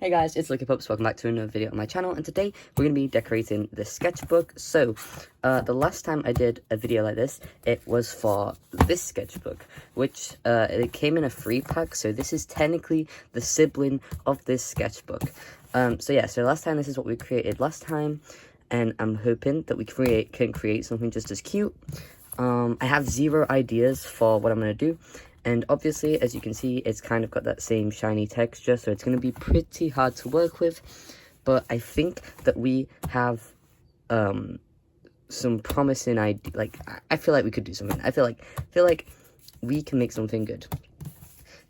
Hey guys, it's Lucky Pups. Welcome back to another video on my channel, and today we're going to be decorating the sketchbook. So, the last time I did a video like this, it was for this sketchbook, which it came in a free pack, so this is technically the sibling of this sketchbook. So last time this is what we created last time, and I'm hoping that we can create something just as cute. I have zero ideas for what I'm going to do. And obviously, as you can see, it's kind of got that same shiny texture, so it's going to be pretty hard to work with. But I think that we have some promising idea. Like, I feel like we could do something. I feel like we can make something good.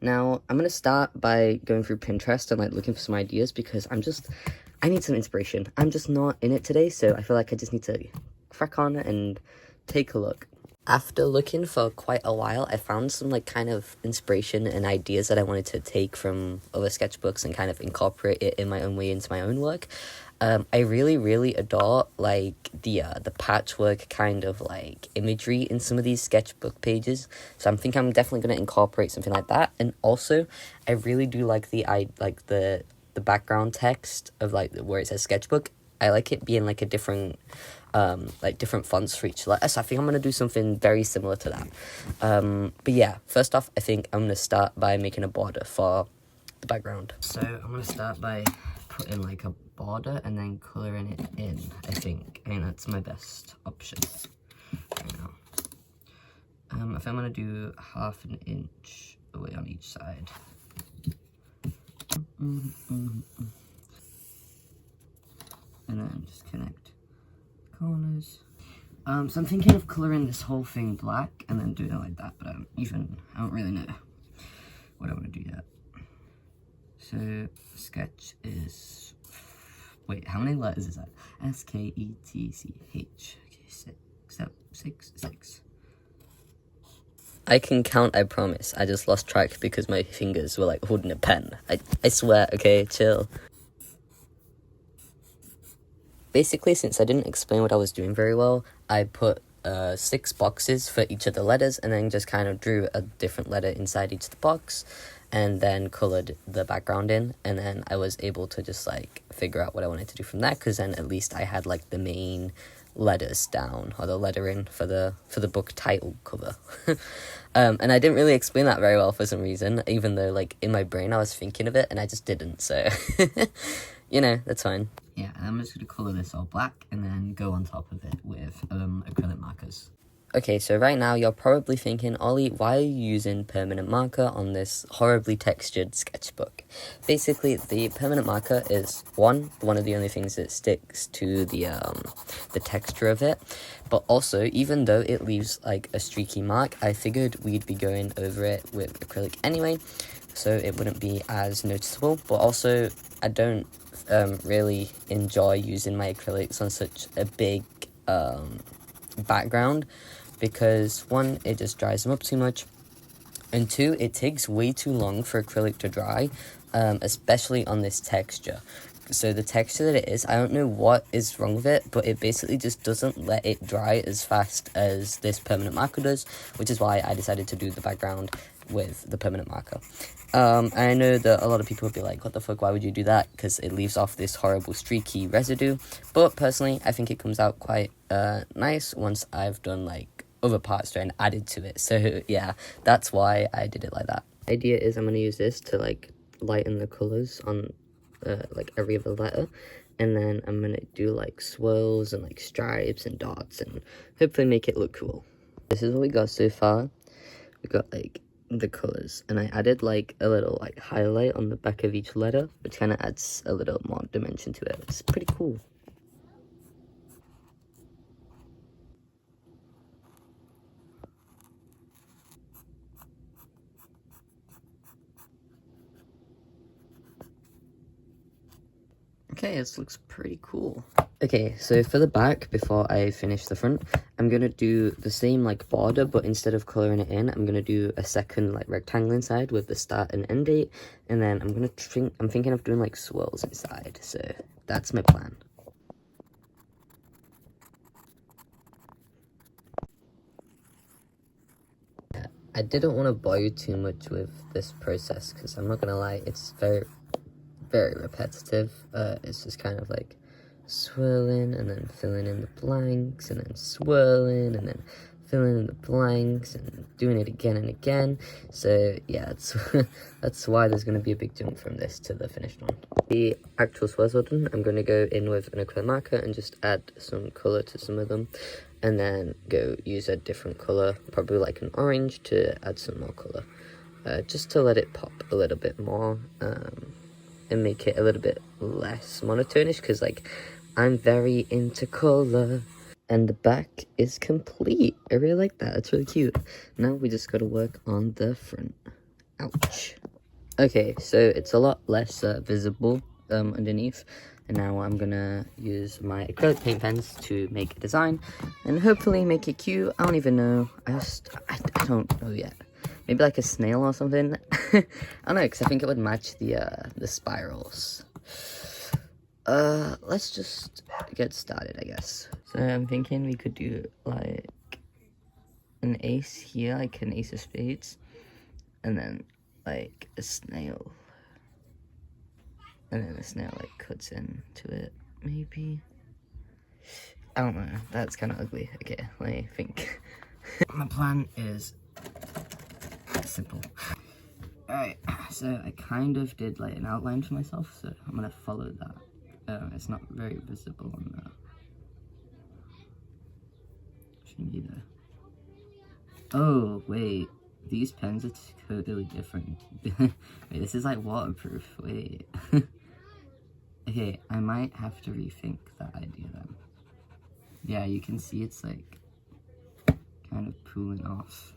Now, I'm going to start by going through Pinterest and like looking for some ideas, because I need some inspiration. I'm just not in it today, so I feel like I just need to crack on and take a look. After looking for quite a while, I found some like kind of inspiration and ideas that I wanted to take from other sketchbooks and kind of incorporate it in my own way into my own work. I really adore like the patchwork kind of like imagery in some of these sketchbook pages. So I'm definitely going to incorporate something like that. And also, I really do like the background text of like where it says sketchbook. I like it being like a different different fonts for each letter, so I think I'm going to do something very similar to that. But yeah, first off, I think I'm going to start by making a border for the background. So I'm going to start by putting like a border and then colouring it in, I think that's my best option right now. I think I'm going to do 1/2 inch away on each side. And then just connect corners. So I'm thinking of colouring this whole thing black and then doing it like that, but I don't really know what I want to do yet. So sketch is, wait, how many letters is that? S-K-E-T-C-H. Okay, six. I can count, I promise. I just lost track because my fingers were like holding a pen. I swear, okay, chill. Basically, since I didn't explain what I was doing very well, I put 6 boxes for each of the letters, and then just kind of drew a different letter inside each of the box, and then colored the background in, and then I was able to just like figure out what I wanted to do from that, because then at least I had like the main letters down, or the lettering for the book title cover. And I didn't really explain that very well for some reason, even though like in my brain I was thinking of it and I just didn't, so you know, that's fine. Yeah, and I'm just going to colour this all black and then go on top of it with acrylic markers. Okay, so right now you're probably thinking, Ollie, why are you using permanent marker on this horribly textured sketchbook? Basically, the permanent marker is one of the only things that sticks to the texture of it, but also, even though it leaves like a streaky mark, I figured we'd be going over it with acrylic anyway, so it wouldn't be as noticeable. But also, I don't really enjoy using my acrylics on such a big background, because one, it just dries them up too much, and two, it takes way too long for acrylic to dry, especially on this texture. So the texture that it is, I don't know what is wrong with it, but it basically just doesn't let it dry as fast as this permanent marker does, which is why I decided to do the background with the permanent marker. I know that a lot of people would be like, what the fuck, why would you do that? Because it leaves off this horrible streaky residue, but personally, I think it comes out quite nice once I've done like other parts to it and added to it. So yeah, that's why I did it like that. The idea is I'm going to use this to like lighten the colours on like every other letter, and then I'm going to do like swirls and like stripes and dots and hopefully make it look cool. This is what we got so far. We got like the colours, and I added like a little like highlight on the back of each letter, which kind of adds a little more dimension to it. It's pretty cool. Okay, this looks pretty cool. Okay, so for the back, before I finish the front, I'm gonna do the same like border, but instead of colouring it in, I'm gonna do a second like rectangle inside with the start and end date, and then I'm thinking of doing like swirls inside, so that's my plan. I didn't want to bore you too much with this process, because I'm not gonna lie, it's very very repetitive. It's just kind of like swirling and then filling in the blanks and then swirling and then filling in the blanks and doing it again and again. So yeah, that's why there's going to be a big jump from this to the finished one. The actual swirls are done. I'm going to go in with an acrylic marker and just add some colour to some of them, and then go use a different colour, probably like an orange, to add some more colour, just to let it pop a little bit more, and make it a little bit less monotonish, because like I'm very into colour. And the back is complete. I really like that. It's really cute. Now we just gotta work on the front. Ouch. Okay, so it's a lot less visible underneath. And now I'm gonna use my acrylic paint pens to make a design and hopefully make it cute. I don't even know. I don't know yet. Maybe like a snail or something. I don't know, because I think it would match the spirals. Let's just get started, I guess. So I'm thinking we could do like an ace here, like an ace of spades, and then like a snail, and then the snail like cuts into it, maybe. I don't know, that's kind of ugly. Okay, let me think. My plan is simple. Alright, so I kind of did like an outline for myself, so I'm gonna follow that. It's not very visible on the shouldn't be there. Oh wait, these pens are totally different. Wait, this is like waterproof. Wait. Okay, I might have to rethink that idea then. Yeah, you can see it's like kind of pooling off.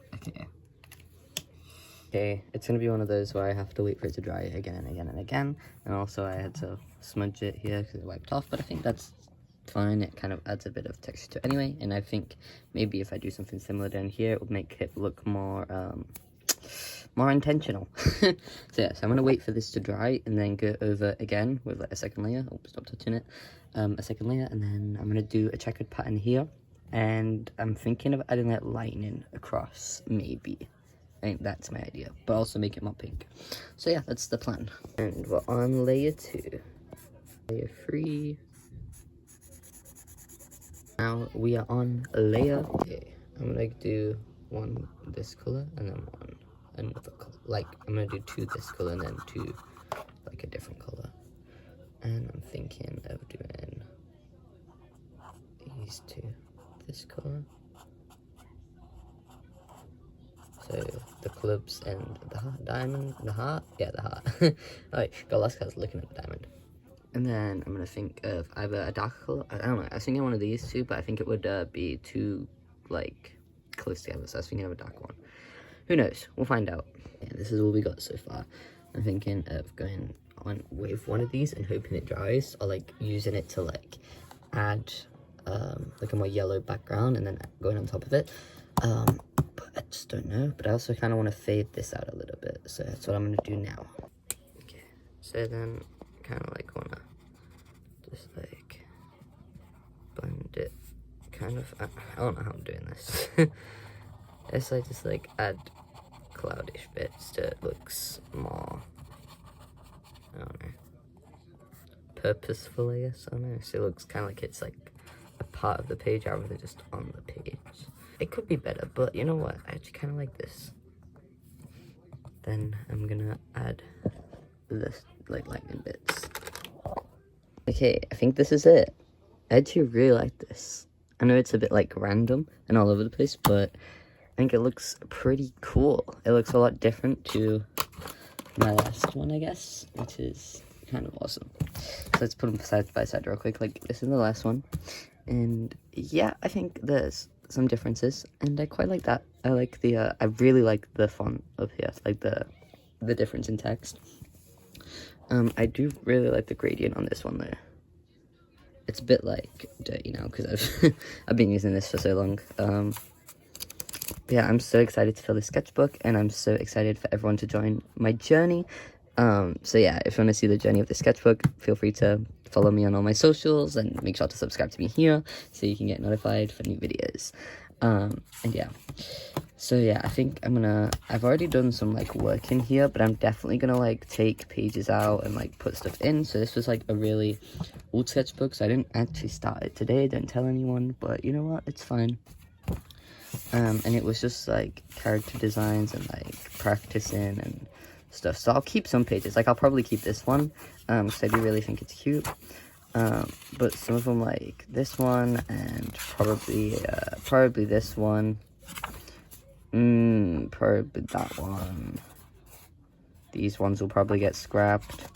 Okay, it's gonna be one of those where I have to wait for it to dry again and again and again, and also I had to smudge it here because it wiped off, but I think that's fine. It kind of adds a bit of texture anyway, and I think maybe if I do something similar down here, it would make it look more more intentional. So yeah, so I'm gonna wait for this to dry and then go over again with like a second layer. Oh, stop touching it. A second layer, and then I'm gonna do a checkered pattern here, and I'm thinking of adding that lightning across, maybe. I think that's my idea, but also make it more pink. So yeah, that's the plan. And we're on layer 2. Layer 3. Now we are on layer. Okay, I'm gonna do one this color and then one another color. Like I'm gonna do 2 this color and then 2 like a different color. And I'm thinking of doing these 2 this color. So the clubs and the heart, diamond, the heart, yeah, the heart. Alright, got lost because I was looking at the diamond. And then I'm gonna think of either a dark color. I don't know. I was thinking one of these 2, but I think it would be too like close together. So I was thinking of a dark one. Who knows? We'll find out. Yeah, this is all we got so far. I'm thinking of going on with one of these and hoping it dries, or like using it to like add like a more yellow background and then going on top of it. But I just don't know. But I also kind of want to fade this out a little bit, so that's what I'm gonna do now. Okay, so then kind of like wanna just like blend it, kind of. I don't know how I'm doing this. It's like just like add cloudish bits so it looks more, I don't know, purposeful, I guess. I don't know, so it looks kind of like it's like a part of the page rather than just on the page. It could be better, but you know what, I actually kind of like this. Then I'm gonna add this like lightning bits. Okay, I think this is it. I actually really like this. I know it's a bit like random and all over the place, but I think it looks pretty cool. It looks a lot different to my last one, I guess, which is kind of awesome. So let's put them side by side real quick. Like, this is the last one. And yeah, I think there's some differences, and I quite like that. I like the, I really like the font of here, like the difference in text. I do really like the gradient on this one though. It's a bit like dirty now because I've been using this for so long. Yeah, I'm so excited to fill this sketchbook, and I'm so excited for everyone to join my journey. So yeah, if you want to see the journey of the sketchbook, feel free to follow me on all my socials, and make sure to subscribe to me here so you can get notified for new videos. And yeah, So yeah, I think I've already done some like work in here, but I'm definitely gonna like take pages out and like put stuff in. So this was like a really old sketchbook, so I didn't actually start it today, didn't tell anyone, but you know what, it's fine. And it was just like character designs and like practicing and stuff. So I'll keep some pages, like I'll probably keep this one, because I do really think it's cute. But some of them, like this one and probably this one. Probably that one. These ones will probably get scrapped.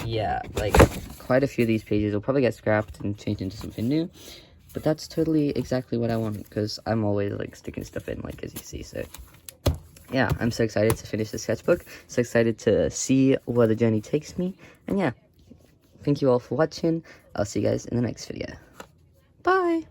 Yeah, like quite a few of these pages will probably get scrapped and changed into something new. But that's totally exactly what I want, because I'm always like sticking stuff in, like as you see. So yeah, I'm so excited to finish the sketchbook. So excited to see where the journey takes me. And yeah, thank you all for watching. I'll see you guys in the next video. Bye!